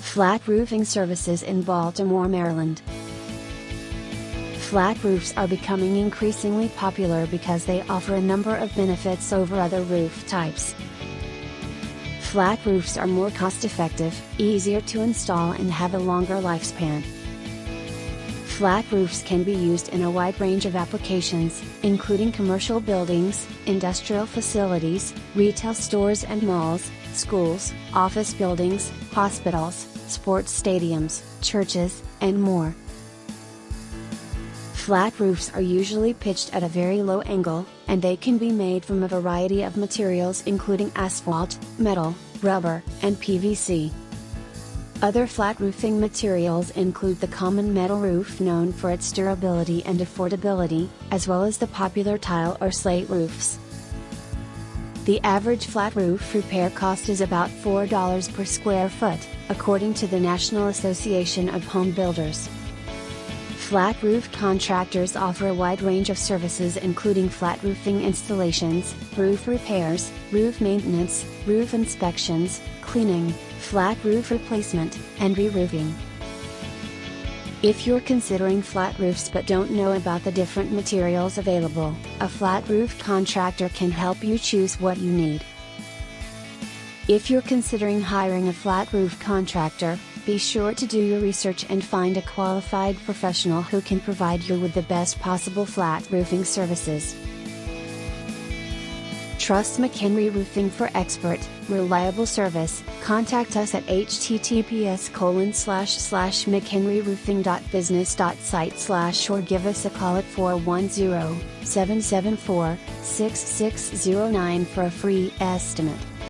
Flat roofing services in Baltimore, Maryland. Flat roofs are becoming increasingly popular because they offer a number of benefits over other roof types. Flat roofs are more cost-effective, easier to install, and have a longer lifespan. Flat roofs can be used in a wide range of applications, including commercial buildings, industrial facilities, retail stores and malls, schools, office buildings, hospitals, sports stadiums, churches, and more. Flat roofs are usually pitched at a very low angle, and they can be made from a variety of materials including asphalt, metal, rubber, and PVC. Other flat roofing materials include the common metal roof, known for its durability and affordability, as well as the popular tile or slate roofs. The average flat roof repair cost is about $4 per square foot, according to the National Association of Home Builders. Flat roof contractors offer a wide range of services including flat roofing installations, roof repairs, roof maintenance, roof inspections, cleaning, flat roof replacement, and re-roofing. If you're considering flat roofs but don't know about the different materials available, a flat roof contractor can help you choose what you need. If you're considering hiring a flat roof contractor, be sure to do your research and find a qualified professional who can provide you with the best possible flat roofing services. Trust McHenry Roofing for expert, reliable service. Contact us at https://mchenryroofing.business.site/ or give us a call at 410-774-6609 for a free estimate.